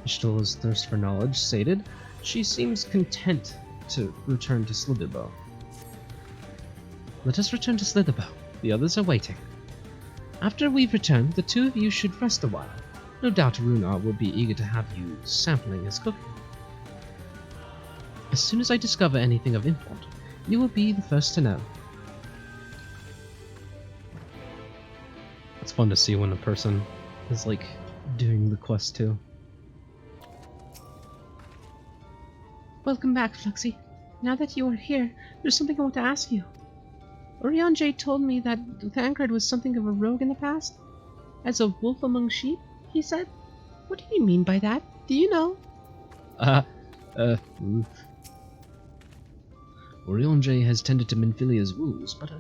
Ishtola's thirst for knowledge sated, she seems content to return to Slitherbow. Let us return to Slitherbow. The others are waiting. After we've returned, the two of you should rest a while. No doubt Runar will be eager to have you sampling his cooking. As soon as I discover anything of import, you will be the first to know. It's fun to see when a person is, like, doing the quest too. Welcome back, Fluxy. Now that you are here, there's something I want to ask you. Orionje told me that Thancred was something of a rogue in the past. As a wolf among sheep, he said. What do you mean by that? Do you know? Orionje has tended to Minfilia's wounds, but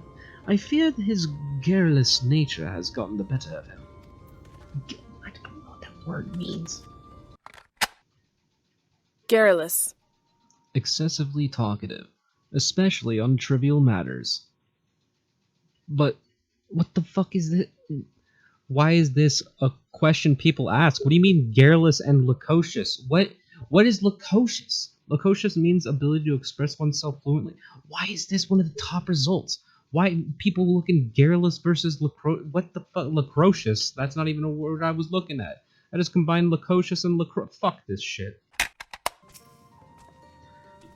I fear that his garrulous nature has gotten the better of him. I don't know what that word means. Garrulous. Excessively talkative, especially on trivial matters. But what the fuck is this? Why is this a question people ask? What do you mean garrulous and loquacious? What is loquacious? Loquacious means ability to express oneself fluently. Why is this one of the top results? Why people looking garrulous versus what the fuck? Loquacious? That's not even a word I was looking at. I just combined loquacious and fuck this shit.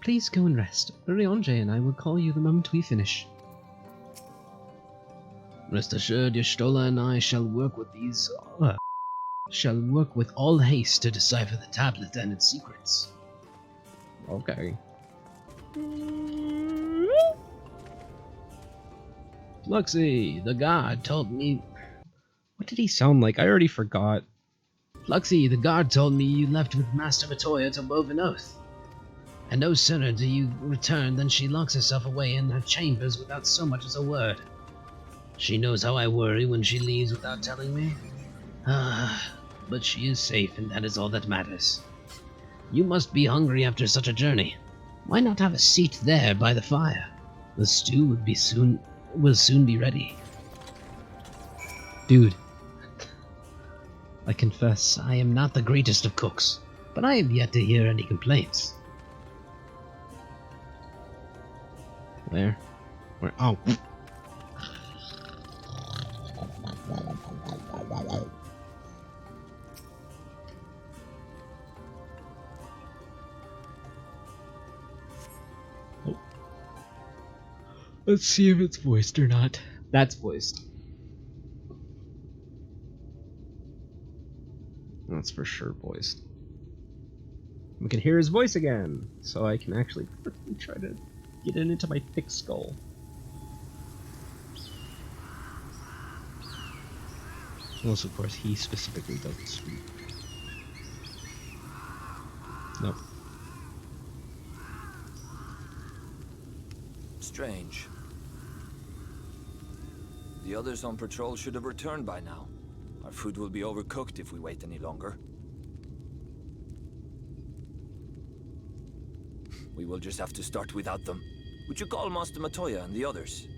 Please go and rest. Orionje and I will call you the moment we finish. Rest assured, Y'shtola and I shall work with all haste to decipher the tablet and its secrets. Okay. Fluxy, the guard told me... What did he sound like? I already forgot. Fluxy, the guard told me you left with Master Matoya to Woven Oath. And no sooner do you return than she locks herself away in her chambers without so much as a word. She knows how I worry when she leaves without telling me. But she is safe, and that is all that matters. You must be hungry after such a journey. Why not have a seat there by the fire? The stew will soon be ready. Dude, I confess I am not the greatest of cooks, but I have yet to hear any complaints. Where? Oh. Let's see if it's voiced or not. That's voiced. That's for sure voiced. We can hear his voice again, so I can actually try to get it into my thick skull. Unless, of course, he specifically doesn't speak. Nope. Strange. The others on patrol should have returned by now. Our food will be overcooked if we wait any longer. We will just have to start without them. Would you call Master Matoya and the others?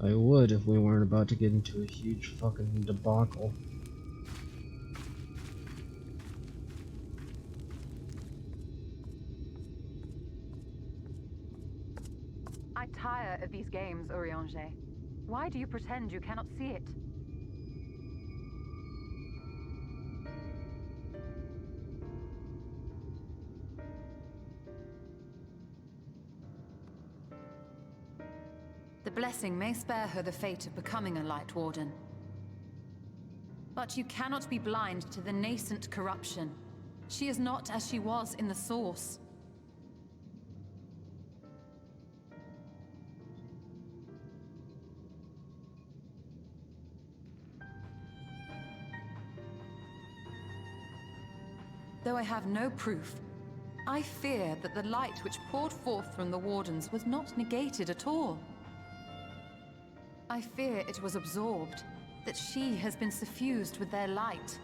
I would if we weren't about to get into a huge fucking debacle. I tire of these games, Orionje. Why do you pretend you cannot see it? The blessing may spare her the fate of becoming a Light Warden. But you cannot be blind to the nascent corruption. She is not as she was in the Source. Though I have no proof, I fear that the light which poured forth from the Wardens was not negated at all. I fear it was absorbed, that she has been suffused with their light.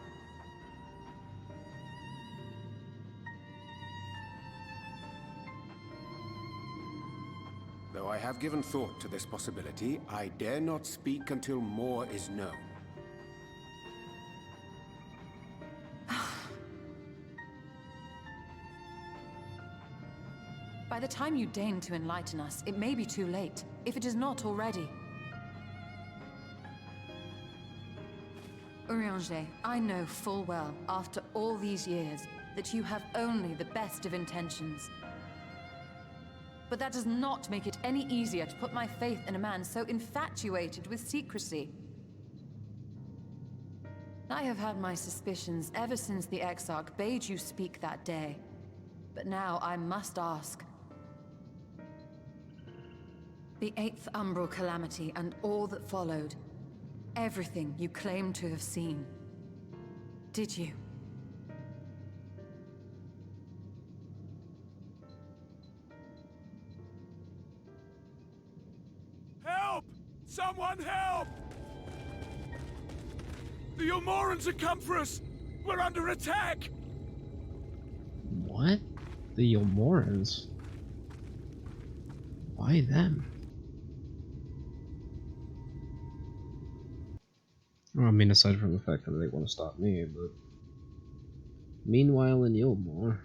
Though I have given thought to this possibility, I dare not speak until more is known. By the time you deign to enlighten us, it may be too late, if it is not already. Urianger, I know full well, after all these years, that you have only the best of intentions. But that does not make it any easier to put my faith in a man so infatuated with secrecy. I have had my suspicions ever since the Exarch bade you speak that day. But now I must ask. The 8th Umbral Calamity and all that followed. Everything you claim to have seen. Did you? Help! Someone help! The Umorans have come for us! We're under attack! What? The Umorans? Why them? Well, I mean, aside from the fact that they want to stop me, but... Meanwhile in Yulmore...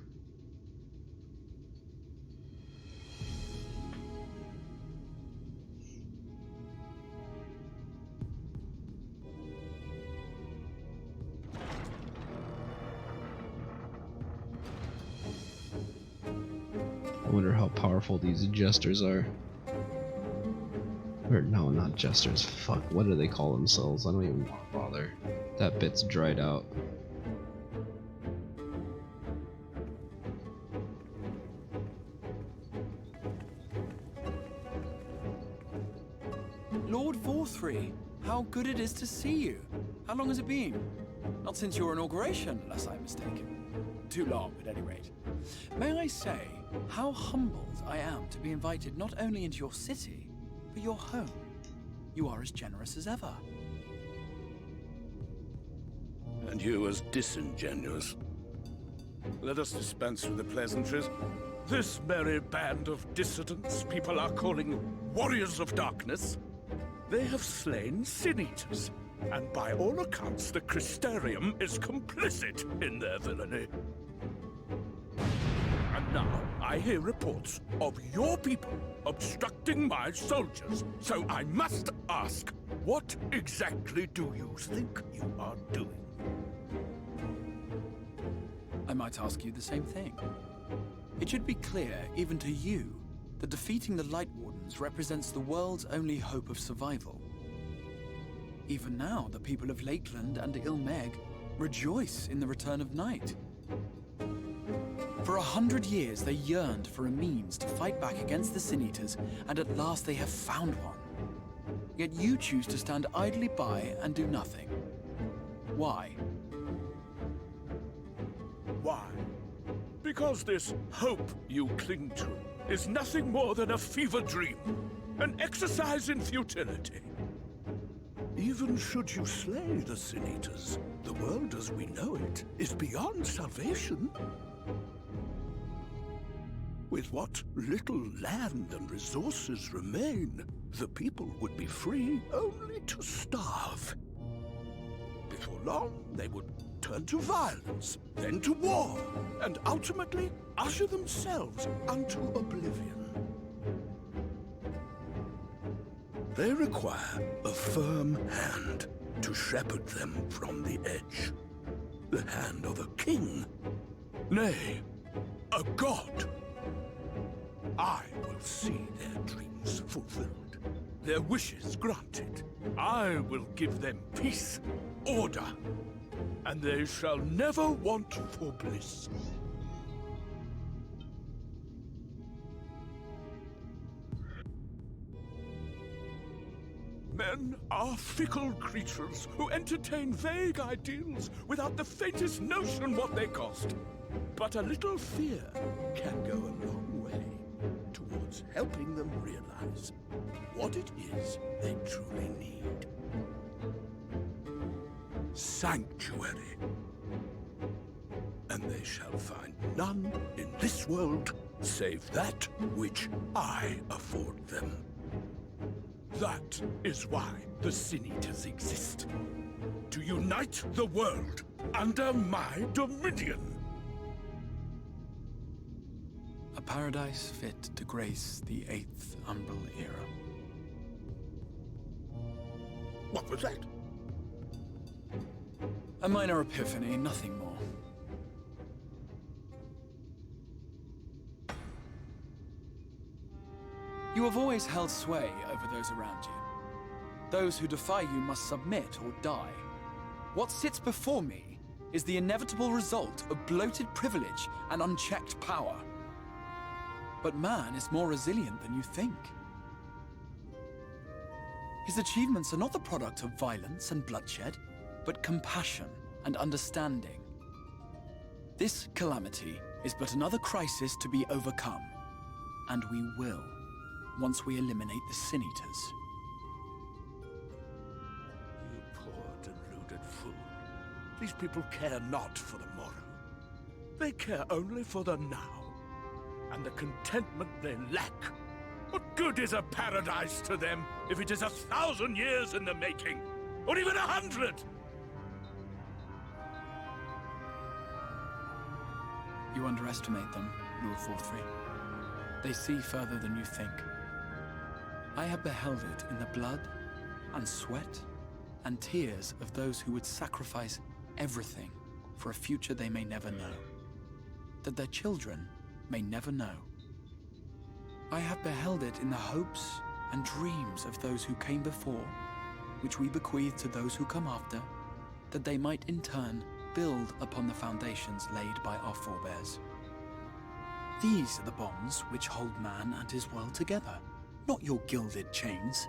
I wonder how powerful these jesters are. Or no, not jesters. Fuck, what do they call themselves? I don't even want to bother. That bit's dried out. Lord Forthry, how good it is to see you. How long has it been? Not since your inauguration, unless I'm mistaken. Too long, at any rate. May I say how humbled I am to be invited not only into your city, but your home. You are as generous as ever. And you as disingenuous. Let us dispense with the pleasantries. This merry band of dissidents people are calling warriors of darkness. They have slain sin-eaters, and by all accounts the Crystarium is complicit in their villainy. And now I hear reports of your people obstructing my soldiers, so I must ask, what exactly do you think you are doing? I might ask you the same thing. It should be clear, even to you, that defeating the Light Wardens represents the world's only hope of survival. Even now, the people of Lakeland and Ilmeg rejoice in the return of night. For 100 years, they yearned for a means to fight back against the Sin-Eaters, and at last they have found one. Yet you choose to stand idly by and do nothing. Why? Why? Because this hope you cling to is nothing more than a fever dream, an exercise in futility. Even should you slay the Sin-Eaters, the world as we know it is beyond salvation. With what little land and resources remain, the people would be free only to starve. Before long, they would turn to violence, then to war, and ultimately usher themselves unto oblivion. They require a firm hand to shepherd them from the edge. The hand of a king, nay, a god. I will see their dreams fulfilled, their wishes granted. I will give them peace, order, and they shall never want for bliss. Men are fickle creatures who entertain vague ideals without the faintest notion what they cost. But a little fear can go a long way towards helping them realize what it is they truly need. Sanctuary. And they shall find none in this world save that which I afford them. That is why the Sin-Eaters exist. To unite the world under my dominion. A paradise fit to grace the 8th Umbral era. What was that? A minor epiphany, nothing more. You have always held sway over those around you. Those who defy you must submit or die. What sits before me is the inevitable result of bloated privilege and unchecked power. But man is more resilient than you think. His achievements are not the product of violence and bloodshed, but compassion and understanding. This calamity is but another crisis to be overcome, and we will, once we eliminate the Sin Eaters. You poor deluded fool. These people care not for the morrow. They care only for the now, and the contentment they lack. What good is a paradise to them if it is 1,000 years in the making, or even 100? You underestimate them, Lord Forthry. They see further than you think. I have beheld it in the blood and sweat and tears of those who would sacrifice everything for a future they may never know, that their children may never know. I have beheld it in the hopes and dreams of those who came before, which we bequeath to those who come after, that they might in turn build upon the foundations laid by our forebears. These are the bonds which hold man and his world together, not your gilded chains,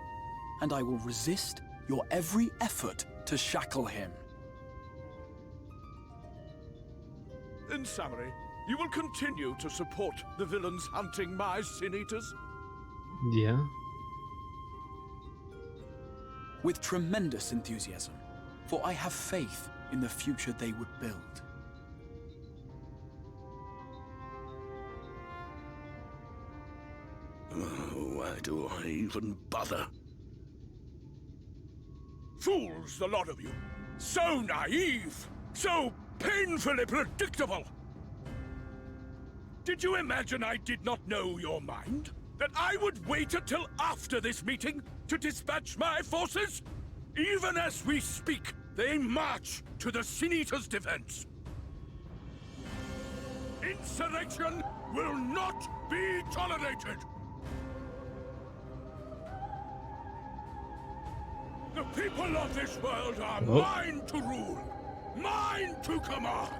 and I will resist your every effort to shackle him. In summary, you will continue to support the villains hunting my Sin Eaters? Yeah. With tremendous enthusiasm, for I have faith in the future they would build. Oh, why do I even bother? Fools, the lot of you! So naive! So painfully predictable! Did you imagine I did not know your mind? That I would wait until after this meeting to dispatch my forces? Even as we speak, they march to the Sin Eaters' defense. Insurrection will not be tolerated! The people of this world are mine to rule, mine to command.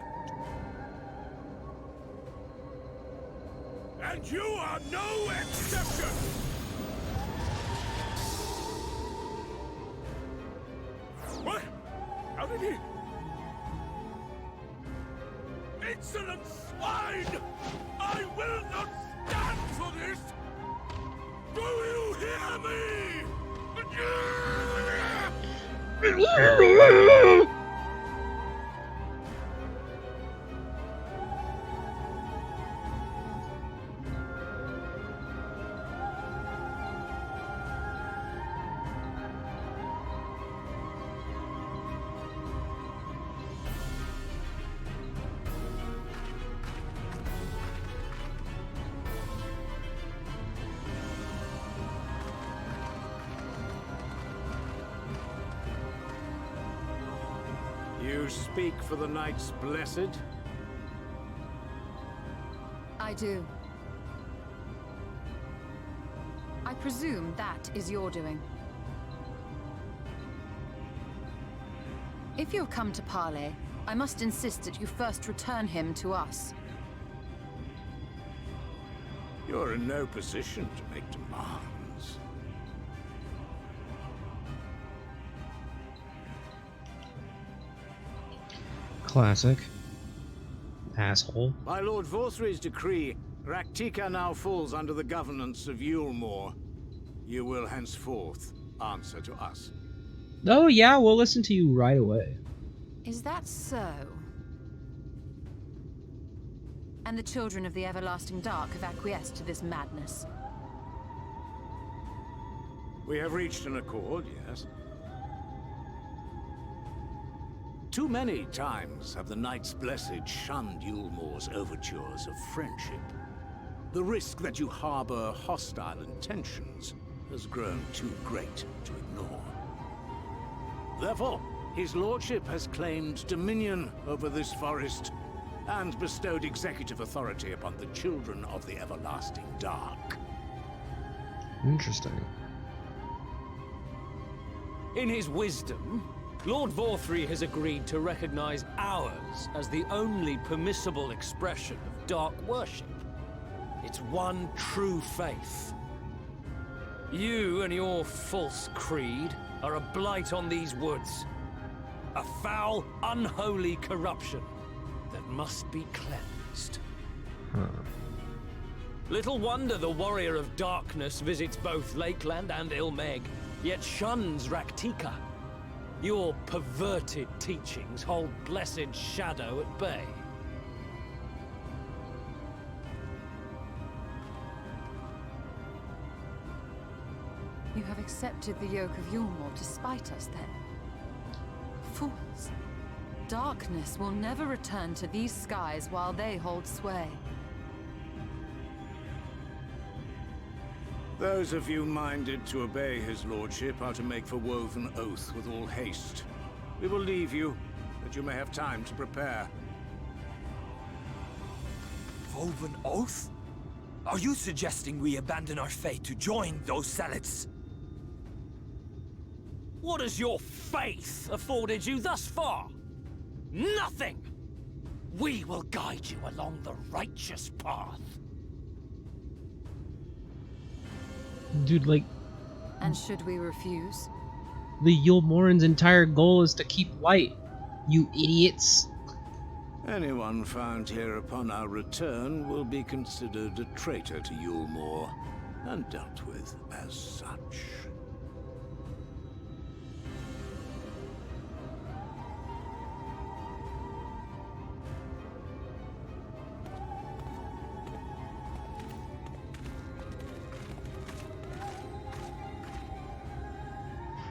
And you are no exception! What? How did he... Insolent swine! I will not stand for this! Do you hear me? You speak for the Knights Blessed? I do. I presume that is your doing. If you've come to parley, I must insist that you first return him to us. You're in no position to make demands. Classic. Asshole. By Lord Vorthry's decree, Raktika now falls under the governance of Yulmore. You will henceforth answer to us. Oh yeah, we'll listen to you right away. Is that so? And the children of the Everlasting Dark have acquiesced to this madness? We have reached an accord, yes. Too many times have the Knights Blessed shunned Yulmore's overtures of friendship. The risk that you harbor hostile intentions has grown too great to ignore. Therefore, his lordship has claimed dominion over this forest and bestowed executive authority upon the children of the everlasting dark. Interesting. In his wisdom, Lord Vorthry has agreed to recognize ours as the only permissible expression of dark worship. It's one true faith. You and your false creed are a blight on these woods. A foul, unholy corruption that must be cleansed. Little wonder the warrior of darkness visits both Lakeland and Ilmeg, yet shuns Raktika. Your perverted teachings hold blessed Shadow at bay. You have accepted the yoke of Yulmore to spite us, then? Fools. Darkness will never return to these skies while they hold sway. Those of you minded to obey his lordship are to make for Woven Oath with all haste. We will leave you, that you may have time to prepare. Woven Oath? Are you suggesting we abandon our fate to join those zealots? What has your faith afforded you thus far? Nothing! We will guide you along the righteous path. Dude, like, And should we refuse? the Yulmoran's entire goal is to keep light. You idiots. Anyone found here upon our return will be considered a traitor to Yulmore, and dealt with as such.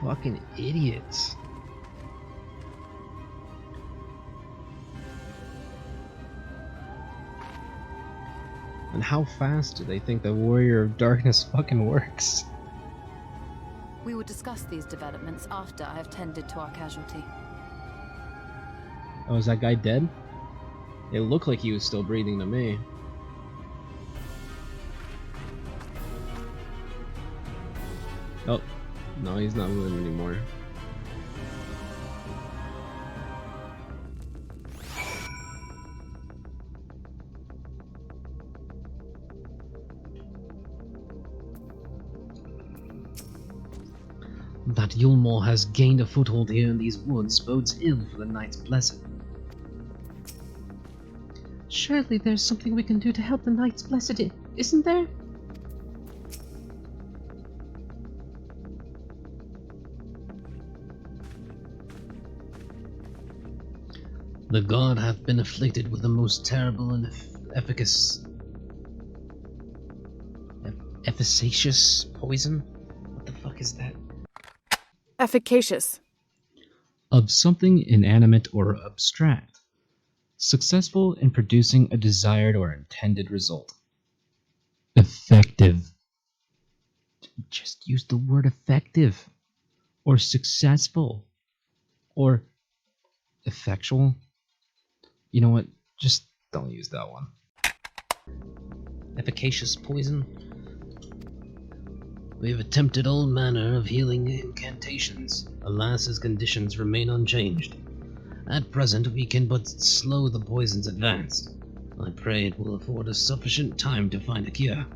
Fucking idiots. And how fast do they think the Warrior of Darkness fucking works? We will discuss these developments after I have tended to our casualty. Oh, is that guy dead? It looked like he was still breathing to me. Oh, no, he's not moving anymore. That Yulmore has gained a foothold here in these woods bodes ill for the Knights Blessed. Surely there's something we can do to help the Knights Blessed, isn't there? The god hath been afflicted with the most terrible and efficacious poison? What the fuck is that? Efficacious. Of something inanimate or abstract, successful in producing a desired or intended result. Effective. Just use the word effective, or successful, or effectual. You know what? Just don't use that one. Efficacious poison. We have attempted all manner of healing incantations. Alas, his conditions remain unchanged. At present, we can but slow the poison's advance. I pray it will afford us sufficient time to find a cure.